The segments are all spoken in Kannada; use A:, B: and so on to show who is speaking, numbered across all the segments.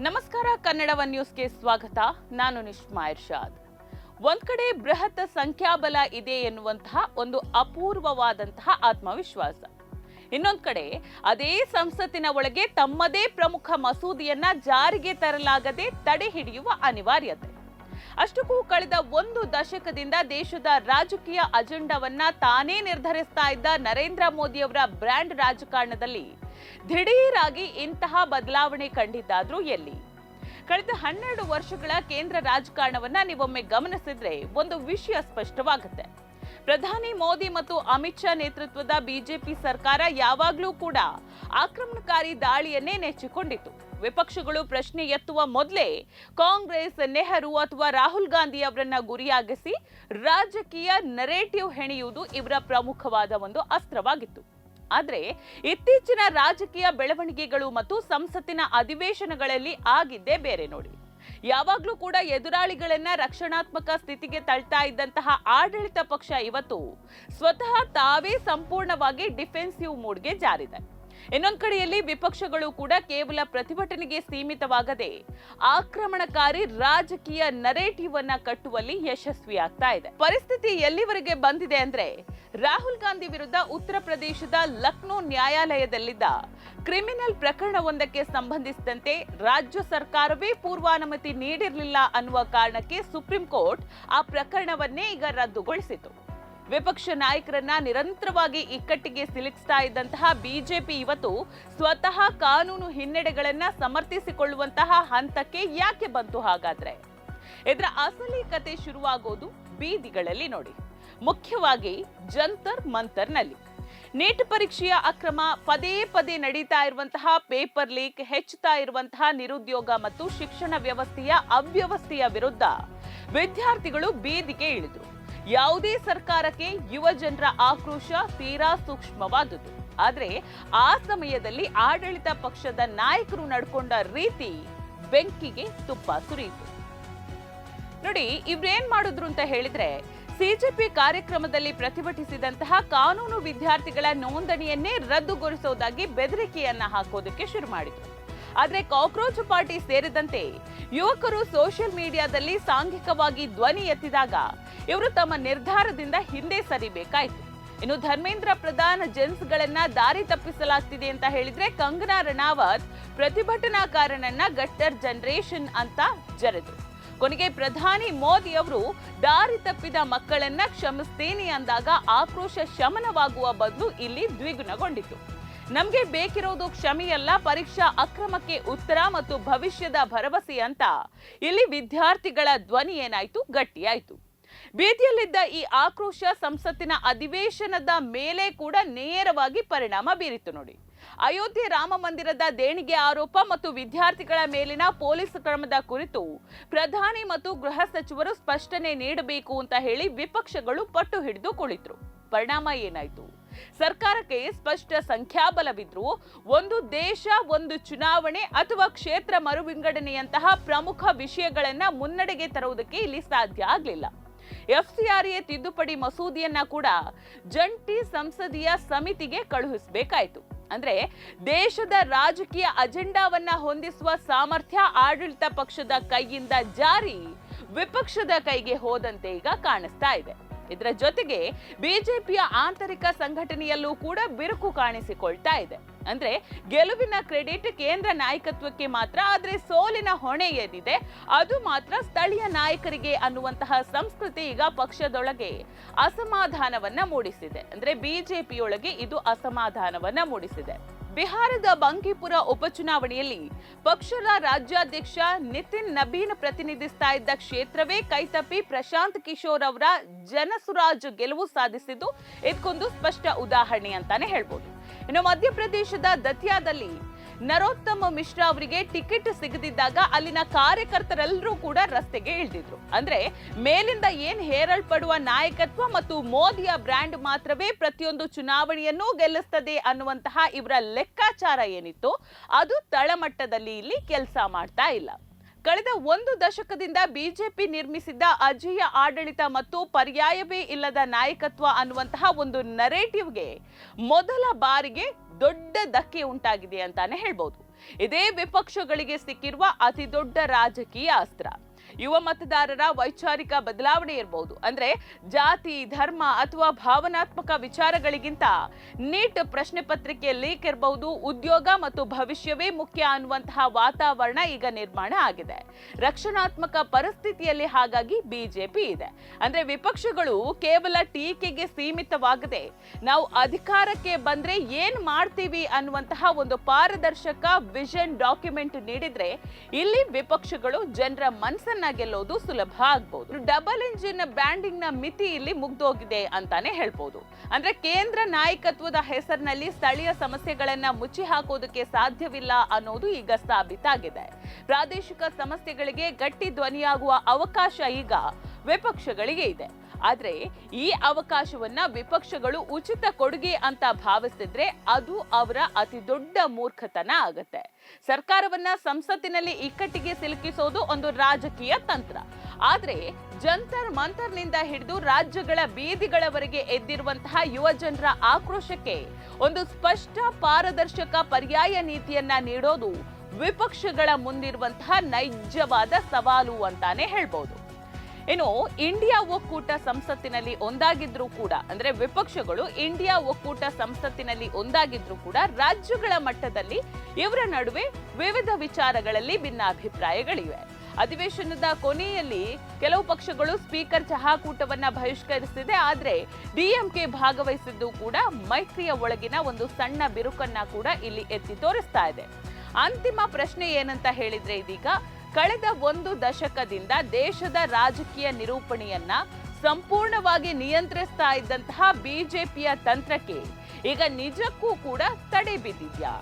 A: ನಮಸ್ಕಾರ, ಕನ್ನಡ ಒನ್ ನ್ಯೂಸ್ಗೆ ಸ್ವಾಗತ. ನಾನು ನಿಶ್ಮಾ ಇರ್ಷಾದ್. ಒಂದ್ ಕಡೆ ಬೃಹತ್ ಸಂಖ್ಯಾಬಲ ಇದೆ ಎನ್ನುವಂತಹ ಒಂದು ಅಪೂರ್ವವಾದಂತಹ ಆತ್ಮವಿಶ್ವಾಸ, ಇನ್ನೊಂದ್ ಕಡೆ ಅದೇ ಸಂಸತ್ತಿನ ಒಳಗೆ ತಮ್ಮದೇ ಪ್ರಮುಖ ಮಸೂದೆಯನ್ನ ಜಾರಿಗೆ ತರಲಾಗದೆ ತಡೆ ಹಿಡಿಯುವ ಅನಿವಾರ್ಯತೆ. ಅಷ್ಟಕ್ಕೂ ಕಳೆದ ಒಂದು ದಶಕದಿಂದ ದೇಶದ ರಾಜಕೀಯ ಅಜೆಂಡಾವನ್ನ ತಾನೇ ನಿರ್ಧರಿಸ್ತಾ ಇದ್ದ ನರೇಂದ್ರ ಮೋದಿ ಅವರ ಬ್ರ್ಯಾಂಡ್ ರಾಜಕಾರಣದಲ್ಲಿ ದಿಢೀರಾಗಿ ಇಂತಹ ಬದಲಾವಣೆ ಕಂಡಿದ್ದಾದ್ರೂ ಎಲ್ಲಿ? ಕಳೆದ 12 ವರ್ಷಗಳ ಕೇಂದ್ರ ರಾಜಕಾರಣವನ್ನ ನೀವೊಮ್ಮೆ ಗಮನಿಸಿದ್ರೆ ಒಂದು ವಿಷಯ ಸ್ಪಷ್ಟವಾಗುತ್ತೆ. ಪ್ರಧಾನಿ ಮೋದಿ ಮತ್ತು ಅಮಿತ್ ಶಾ ನೇತೃತ್ವದ ಬಿಜೆಪಿ ಸರ್ಕಾರ ಯಾವಾಗ್ಲೂ ಕೂಡ ಆಕ್ರಮಣಕಾರಿ ದಾಳಿಯನ್ನೇ ನೆಚ್ಚಿಕೊಂಡಿತ್ತು. ವಿಪಕ್ಷಗಳು ಪ್ರಶ್ನೆ ಎತ್ತುವ ಮೊದಲೇ ಕಾಂಗ್ರೆಸ್, ನೆಹರು ಅಥವಾ ರಾಹುಲ್ ಗಾಂಧಿ ಅವರನ್ನ ಗುರಿಯಾಗಿಸಿ ರಾಜಕೀಯ ನರೇಟಿವ್ ಹೆಣೆಯುವುದು ಇವರ ಪ್ರಮುಖವಾದ ಒಂದು ಅಸ್ತ್ರವಾಗಿತ್ತು. ಆದ್ರೆ ಇತ್ತೀಚಿನ ರಾಜಕೀಯ ಬೆಳವಣಿಗೆಗಳು ಮತ್ತು ಸಂಸತ್ತಿನ ಅಧಿವೇಶನಗಳಲ್ಲಿ ಆಗಿದ್ದೇ ಬೇರೆ ನೋಡಿ. ಯಾವಾಗ್ಲೂ ಕೂಡ ಎದುರಾಳಿಗಳನ್ನ ರಕ್ಷಣಾತ್ಮಕ ಸ್ಥಿತಿಗೆ ತಳ್ತಾ ಇದ್ದಂತಹ ಆಡಳಿತ ಪಕ್ಷ ಇವತ್ತು ಸ್ವತಃ ತಾವೇ ಸಂಪೂರ್ಣವಾಗಿ ಡಿಫೆನ್ಸಿವ್ ಮೂಡ್ಗೆ ಜಾರಿದೆ. ಇನ್ನೊಂದ್ ಕಡೆಯಲ್ಲಿ ವಿಪಕ್ಷಗಳು ಕೂಡ ಕೇವಲ ಪ್ರತಿಭಟನೆಗೆ ಸೀಮಿತವಾಗದೆ ಆಕ್ರಮಣಕಾರಿ ರಾಜಕೀಯ ನರೇಟಿವ್ ಅನ್ನ ಕಟ್ಟುವಲ್ಲಿ ಯಶಸ್ವಿಯಾಗ್ತಾ ಇದೆ. ಪರಿಸ್ಥಿತಿ ಎಲ್ಲಿವರೆಗೆ ಬಂದಿದೆ ಅಂದ್ರೆ, ರಾಹುಲ್ ಗಾಂಧಿ ವಿರುದ್ಧ ಉತ್ತರ ಪ್ರದೇಶದ ಲಕ್ನೋ ನ್ಯಾಯಾಲಯದಲ್ಲಿದ್ದ ಕ್ರಿಮಿನಲ್ ಪ್ರಕರಣವೊಂದಕ್ಕೆ ಸಂಬಂಧಿಸಿದಂತೆ ರಾಜ್ಯ ಸರ್ಕಾರವೇ ಪೂರ್ವಾನುಮತಿ ನೀಡಿರಲಿಲ್ಲ ಅನ್ನುವ ಕಾರಣಕ್ಕೆ ಸುಪ್ರೀಂ ಕೋರ್ಟ್ ಆ ಪ್ರಕರಣವನ್ನೇ ಈಗ ರದ್ದುಗೊಳಿಸಿತು. ವಿಪಕ್ಷ ನಾಯಕರನ್ನ ನಿರಂತರವಾಗಿ ಇಕ್ಕಟ್ಟಿಗೆ ಸಿಲುಕಿಸ್ತಾ ಇದ್ದಂತಹ ಬಿಜೆಪಿ ಇವತ್ತು ಸ್ವತಃ ಕಾನೂನು ಹಿನ್ನಡೆಗಳನ್ನ ಸಮರ್ಥಿಸಿಕೊಳ್ಳುವಂತಹ ಹಂತಕ್ಕೆ ಯಾಕೆ ಬಂತು ಹಾಗಾದ್ರೆ? ಇದರ ಅಸಲಿ ಕತೆ ಶುರುವಾಗೋದು ಬೀದಿಗಳಲ್ಲಿ ನೋಡಿ, ಮುಖ್ಯವಾಗಿ ಜಂತರ್ ಮಂತರ್ನಲ್ಲಿ. ನೀಟ್ ಪರೀಕ್ಷೆಯ ಅಕ್ರಮ, ಪದೇ ಪದೇ ನಡೀತಾ ಇರುವಂತಹ ಪೇಪರ್ ಲೀಕ್, ಹೆಚ್ಚುತ್ತಾ ಇರುವಂತಹ ನಿರುದ್ಯೋಗ ಮತ್ತು ಶಿಕ್ಷಣ ವ್ಯವಸ್ಥೆಯ ಅವ್ಯವಸ್ಥೆಯ ವಿರುದ್ಧ ವಿದ್ಯಾರ್ಥಿಗಳು ಬೀದಿಗೆ ಇಳಿದ್ರು. ಯಾವುದೇ ಸರ್ಕಾರಕ್ಕೆ ಯುವ ಜನರ ಆಕ್ರೋಶ ತೀರಾ ಸೂಕ್ಷ್ಮವಾದುದು. ಆದ್ರೆ ಆ ಸಮಯದಲ್ಲಿ ಆಡಳಿತ ಪಕ್ಷದ ನಾಯಕರು ನಡ್ಕೊಂಡ ರೀತಿ ಬೆಂಕಿಗೆ ತುಪ್ಪ ಸುರಿಯಿತು ನೋಡಿ. ಇವ್ರೇನ್ ಮಾಡಿದ್ರು ಅಂತ ಹೇಳಿದ್ರೆ, ಸಿಜೆಪಿ ಕಾರ್ಯಕ್ರಮದಲ್ಲಿ ಪ್ರತಿಭಟಿಸಿದಂತಹ ಕಾನೂನು ವಿದ್ಯಾರ್ಥಿಗಳ ನೋಂದಣಿಯನ್ನೇ ರದ್ದುಗೊಳಿಸುವುದಾಗಿ ಬೆದರಿಕೆಯನ್ನ ಹಾಕೋದಕ್ಕೆ ಶುರು ಮಾಡಿದ್ರು. ಆದ್ರೆ ಕಾಕ್ರೋಚ್ ಪಾರ್ಟಿ ಸೇರಿದಂತೆ ಯುವಕರು ಸೋಷಿಯಲ್ ಮೀಡಿಯಾದಲ್ಲಿ ಸಾಂಘಿಕವಾಗಿ ಧ್ವನಿ ಎತ್ತಿದಾಗ ಇವರು ತಮ್ಮ ನಿರ್ಧಾರದಿಂದ ಹಿಂದೆ ಸರಿಬೇಕಾಯ್ತು. ಇನ್ನು ಧರ್ಮೇಂದ್ರ ಪ್ರಧಾನ್ ಜೆನ್ಸ್ಗಳನ್ನ ದಾರಿ ತಪ್ಪಿಸಲಾಗ್ತಿದೆ ಅಂತ ಹೇಳಿದ್ರೆ, ಕಂಗನಾ ರನಾವತ್ ಪ್ರತಿಭಟನಾಕಾರನನ್ನ ಗಟ್ಟರ್ ಜನರೇಷನ್ ಅಂತ ಜರೆದ್ರು. ಕೊನೆಗೆ ಪ್ರಧಾನಿ ಮೋದಿ ಅವರು ದಾರಿ ತಪ್ಪಿದ ಮಕ್ಕಳನ್ನ ಕ್ಷಮಿಸ್ತೇನೆ ಅಂದಾಗ ಆಕ್ರೋಶ ಶಮನವಾಗುವ ಬದಲು ಇಲ್ಲಿ ದ್ವಿಗುಣಗೊಂಡಿತು. ನಮ್ಗೆ ಬೇಕಿರೋದು ಕ್ಷಮೆಯಲ್ಲ, ಪರೀಕ್ಷಾ ಅಕ್ರಮಕ್ಕೆ ಉತ್ತರ ಮತ್ತು ಭವಿಷ್ಯದ ಭರವಸೆ ಅಂತ ಇಲ್ಲಿ ವಿದ್ಯಾರ್ಥಿಗಳ ಧ್ವನಿ ಏನಾಯ್ತು, ಗಟ್ಟಿಯಾಯ್ತು. ಬೀದಿಯಲ್ಲಿದ್ದ ಈ ಆಕ್ರೋಶ ಸಂಸತ್ತಿನ ಅಧಿವೇಶನದ ಮೇಲೆ ಕೂಡ ನೇರವಾಗಿ ಪರಿಣಾಮ ಬೀರಿತು ನೋಡಿ. ಅಯೋಧ್ಯೆ ರಾಮ ಮಂದಿರದ ದೇಣಿಗೆ ಆರೋಪ ಮತ್ತು ವಿದ್ಯಾರ್ಥಿಗಳ ಮೇಲಿನ ಪೊಲೀಸ್ ಕ್ರಮದ ಕುರಿತು ಪ್ರಧಾನಿ ಮತ್ತು ಗೃಹ ಸಚಿವರು ಸ್ಪಷ್ಟನೆ ನೀಡಬೇಕು ಅಂತ ಹೇಳಿ ವಿಪಕ್ಷಗಳು ಪಟ್ಟು ಹಿಡಿದು ಕುಳಿತರು. ಪರಿಣಾಮ ಏನಾಯ್ತು? ಸರ್ಕಾರಕ್ಕೆ ಸ್ಪಷ್ಟ ಸಂಖ್ಯಾಬಲವಿದ್ರೂ ಒಂದು ದೇಶ, ಒಂದು ಚುನಾವಣೆ ಅಥವಾ ಕ್ಷೇತ್ರ ಮರು ವಿಂಗಡಣೆಯಂತಹ ಪ್ರಮುಖ ವಿಷಯಗಳನ್ನ ಮುನ್ನಡೆಗೆ ತರುವುದಕ್ಕೆ ಇಲ್ಲಿ ಸಾಧ್ಯ ಆಗಲಿಲ್ಲ. ಎಫ್ಸಿಆರ್ಎ ತಿದ್ದುಪಡಿ ಮಸೂದೆಯನ್ನ ಕೂಡ ಜಂಟಿ ಸಂಸದೀಯ ಸಮಿತಿಗೆ ಕಳುಹಿಸಬೇಕಾಯಿತು. ಅಂದ್ರೆ ದೇಶದ ರಾಜಕೀಯ ಅಜೆಂಡಾವನ್ನ ಹೊಂದಿಸುವ ಸಾಮರ್ಥ್ಯ ಆಡಳಿತ ಪಕ್ಷದ ಕೈಯಿಂದ ಜಾರಿ ವಿಪಕ್ಷದ ಕೈಗೆ ಹೋದಂತೆ ಈಗ ಕಾಣಿಸ್ತಾ ಇದೆ. ಇದರ ಜೊತೆಗೆ ಬಿಜೆಪಿಯ ಆಂತರಿಕ ಸಂಘಟನೆಯಲ್ಲೂ ಕೂಡ ಬಿರುಕು ಕಾಣಿಸಿಕೊಳ್ತಾ ಇದೆ. ಅಂದ್ರೆ ಗೆಲುವಿನ ಕ್ರೆಡಿಟ್ ಕೇಂದ್ರ ನಾಯಕತ್ವಕ್ಕೆ ಮಾತ್ರ, ಆದ್ರೆ ಸೋಲಿನ ಹೊಣೆ ಏನಿದೆ ಅದು ಮಾತ್ರ ಸ್ಥಳೀಯ ನಾಯಕರಿಗೆ ಅನ್ನುವಂತಹ ಸಂಸ್ಕೃತಿ ಈಗ ಪಕ್ಷದೊಳಗೆ ಅಸಮಾಧಾನವನ್ನ ಮೂಡಿಸಿದೆ. ಅಂದ್ರೆ ಬಿಜೆಪಿಯೊಳಗೆ ಇದು ಅಸಮಾಧಾನವನ್ನ ಮೂಡಿಸಿದೆ. ಬಿಹಾರದ ಬಂಕಿಪುರ ಉಪಚುನಾವಣೆಯಲ್ಲಿ ಪಕ್ಷದ ರಾಜ್ಯಾಧ್ಯಕ್ಷ ನಿತಿನ್ ನಬೀನ್ ಪ್ರತಿನಿಧಿಸ್ತಾ ಇದ್ದ ಕ್ಷೇತ್ರವೇ ಕೈತಪ್ಪಿ ಪ್ರಶಾಂತ್ ಕಿಶೋರ್ ಅವರ ಜನಸುರಾಜ್ ಗೆಲುವು ಸಾಧಿಸಿದ್ದು ಇದಕ್ಕೊಂದು ಸ್ಪಷ್ಟ ಉದಾಹರಣೆ ಅಂತಾನೆ ಹೇಳ್ಬೋದು. ಇನ್ನು ಮಧ್ಯಪ್ರದೇಶದ ದತಿಯಾದಲ್ಲಿ ನರೋತ್ತಮ ಮಿಶ್ರಾ ಅವರಿಗೆ ಟಿಕೆಟ್ ಸಿಗದಿದ್ದಾಗ ಅಲ್ಲಿನ ಕಾರ್ಯಕರ್ತರೆಲ್ಲರೂ ಕೂಡ ರಸ್ತೆಗೆ ಇಳಿದಿದ್ರು. ಅಂದ್ರೆ ಮೇಲಿಂದ ಏನ್ ಹೇರಲ್ಪಡುವ ನಾಯಕತ್ವ ಮತ್ತು ಮೋದಿಯ ಬ್ರ್ಯಾಂಡ್ ಮಾತ್ರವೇ ಪ್ರತಿಯೊಂದು ಚುನಾವಣೆಯನ್ನೂ ಗೆಲ್ಲಿಸ್ತದೆ ಅನ್ನುವಂತಹ ಇವರ ಲೆಕ್ಕಾಚಾರ ಏನಿತ್ತು ಅದು ತಳಮಟ್ಟದಲ್ಲಿ ಇಲ್ಲಿ ಕೆಲಸ ಮಾಡ್ತಾ ಇಲ್ಲ. ಕಳೆದ ಒಂದು ದಶಕದಿಂದ ಬಿಜೆಪಿ ನಿರ್ಮಿಸಿದ್ದ ಅಜೇಯ ಆಡಳಿತ ಮತ್ತು ಪರ್ಯಾಯವೇ ಇಲ್ಲದ ನಾಯಕತ್ವ ಅನ್ನುವಂತಹ ಒಂದು ನರೇಟಿವ್ಗೆ ಮೊದಲ ಬಾರಿಗೆ ದೊಡ್ಡ ಧಕ್ಕೆ ಉಂಟಾಗಿದೆ ಅಂತಾನೆ ಹೇಳ್ಬೋದು. ಇದೇ ವಿಪಕ್ಷಗಳಿಗೆ ಸಿಕ್ಕಿರುವ ಅತಿ ದೊಡ್ಡ ರಾಜಕೀಯ ಅಸ್ತ್ರ. ಯುವ ಮತದಾರರ ವೈಚಾರಿಕ ಬದಲಾವಣೆ ಇರಬಹುದು, ಅಂದ್ರೆ ಜಾತಿ, ಧರ್ಮ ಅಥವಾ ಭಾವನಾತ್ಮಕ ವಿಚಾರಗಳಿಗಿಂತ ನೀಟ್ ಪ್ರಶ್ನೆ ಪತ್ರಿಕೆ ಲೀಕ್ ಇರಬಹುದು, ಉದ್ಯೋಗ ಮತ್ತು ಭವಿಷ್ಯವೇ ಮುಖ್ಯ ಅನ್ನುವಂತಹ ವಾತಾವರಣ ಈಗ ನಿರ್ಮಾಣ ಆಗಿದೆ. ರಕ್ಷಣಾತ್ಮಕ ಪರಿಸ್ಥಿತಿಯಲ್ಲಿ ಹಾಗಾಗಿ ಬಿಜೆಪಿ ಇದೆ. ಅಂದ್ರೆ ವಿಪಕ್ಷಗಳು ಕೇವಲ ಟೀಕೆಗೆ ಸೀಮಿತವಾಗದೆ ನಾವು ಅಧಿಕಾರಕ್ಕೆ ಬಂದ್ರೆ ಏನ್ ಮಾಡ್ತೀವಿ ಅನ್ನುವಂತಹ ಒಂದು ಪಾರದರ್ಶಕ ವಿಷನ್ ಡಾಕ್ಯುಮೆಂಟ್ ನೀಡಿದ್ರೆ ಇಲ್ಲಿ ವಿಪಕ್ಷಗಳು ಜನರ ಮನಸ್ಸನ್ನ ಗೆಲ್ಲೋದು ಸುಲಭ ಆಗಬಹುದು. ಡಬಲ್ ಇಂಜಿನ್ ಬ್ಯಾಂಡಿಂಗ್ ನ ಮಿತಿ ಇಲ್ಲಿ ಮುಗ್ದೋಗಿದೆ ಅಂತಾನೆ ಹೇಳ್ಬೋದು. ಅಂದ್ರೆ ಕೇಂದ್ರ ನಾಯಕತ್ವದ ಹೆಸರಿನಲ್ಲಿ ಸ್ಥಳೀಯ ಸಮಸ್ಯೆಗಳನ್ನ ಮುಚ್ಚಿ ಹಾಕೋದಕ್ಕೆ ಸಾಧ್ಯವಿಲ್ಲ ಅನ್ನೋದು ಈಗ ಸಾಬೀತಾಗಿದೆ. ಪ್ರಾದೇಶಿಕ ಸಮಸ್ಯೆಗಳಿಗೆ ಗಟ್ಟಿ ಧ್ವನಿಯಾಗುವ ಅವಕಾಶ ಈಗ ವಿಪಕ್ಷಗಳಿಗೆ ಇದೆ. ಆದ್ರೆ ಈ ಅವಕಾಶವನ್ನ ವಿಪಕ್ಷಗಳು ಉಚಿತ ಕೊಡುಗೆ ಅಂತ ಭಾವಿಸಿದ್ರೆ ಅದು ಅವರ ಅತಿ ದೊಡ್ಡ ಮೂರ್ಖತನ ಆಗತ್ತೆ. ಸರ್ಕಾರವನ್ನ ಸಂಸತ್ತಿನಲ್ಲಿ ಇಕ್ಕಟ್ಟಿಗೆ ಸಿಲುಕಿಸೋದು ಒಂದು ರಾಜಕೀಯ ತಂತ್ರ. ಆದ್ರೆ ಜಂತರ್ ಮಂತರ್ನಿಂದ ಹಿಡಿದು ರಾಜ್ಯಗಳ ಬೀದಿಗಳವರೆಗೆ ಎದ್ದಿರುವಂತಹ ಯುವ ಜನರ ಆಕ್ರೋಶಕ್ಕೆ ಒಂದು ಸ್ಪಷ್ಟ ಪಾರದರ್ಶಕ ಪರ್ಯಾಯ ನೀತಿಯನ್ನ ನೀಡೋದು ವಿಪಕ್ಷಗಳ ಮುಂದಿರುವಂತಹ ನೈಜವಾದ ಸವಾಲು ಅಂತಾನೆ ಹೇಳ್ಬೋದು. ಇನ್ನು ಇಂಡಿಯಾ ಒಕ್ಕೂಟ ಸಂಸತ್ತಿನಲ್ಲಿ ಒಂದಾಗಿದ್ರು ಕೂಡ, ಅಂದ್ರೆ ವಿಪಕ್ಷಗಳು ಇಂಡಿಯಾ ಒಕ್ಕೂಟ ಸಂಸತ್ತಿನಲ್ಲಿ ಒಂದಾಗಿದ್ರು ಕೂಡ ರಾಜ್ಯಗಳ ಮಟ್ಟದಲ್ಲಿ ಇವರ ನಡುವೆ ವಿವಿಧ ವಿಚಾರಗಳಲ್ಲಿ ಭಿನ್ನಾಭಿಪ್ರಾಯಗಳಿವೆ. ಅಧಿವೇಶನದ ಕೊನೆಯಲ್ಲಿ ಕೆಲವು ಪಕ್ಷಗಳು ಸ್ಪೀಕರ್ ಚಹಾಕೂಟವನ್ನ ಬಹಿಷ್ಕರಿಸಿದೆ. ಆದ್ರೆ ಡಿಎಂಕೆ ಭಾಗವಹಿಸಿದ್ದು ಕೂಡ ಮೈತ್ರಿಯ ಒಳಗಿನ ಒಂದು ಸಣ್ಣ ಬಿರುಕನ್ನ ಕೂಡ ಇಲ್ಲಿ ಎತ್ತಿ ತೋರಿಸ್ತಾ ಇದೆ. ಅಂತಿಮ ಪ್ರಶ್ನೆ ಏನಂತ ಹೇಳಿದ್ರೆ, ಇದೀಗ ಕಳೆದ ಒಂದು ದಶಕದಿಂದ ದೇಶದ ರಾಜಕೀಯ ನಿರೂಪಣೆಯನ್ನ ಸಂಪೂರ್ಣವಾಗಿ ನಿಯಂತ್ರಿಸ್ತಾ ಇದ್ದಂತಹ ಬಿಜೆಪಿಯ ತಂತ್ರಕ್ಕೆ ಈಗ ನಿಜಕ್ಕೂ ಕೂಡ ತಡೆ ಬಿದ್ದಿದ್ಯಾ?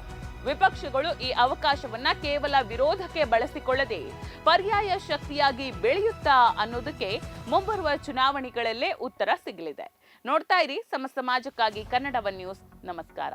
A: ವಿಪಕ್ಷಗಳು ಈ ಅವಕಾಶವನ್ನ ಕೇವಲ ವಿರೋಧಕ್ಕೆ ಬಳಸಿಕೊಳ್ಳದೆ ಪರ್ಯಾಯ ಶಕ್ತಿಯಾಗಿ ಬೆಳೆಯುತ್ತಾ ಅನ್ನೋದಕ್ಕೆ ಮುಂಬರುವ ಚುನಾವಣೆಗಳಲ್ಲೇ ಉತ್ತರ ಸಿಗಲಿದೆ. ನೋಡ್ತಾ ಇರಿ ಸಮ ಸಮಾಜಕ್ಕಾಗಿ ಕನ್ನಡ ಒನ್ ನ್ಯೂಸ್. ನಮಸ್ಕಾರ.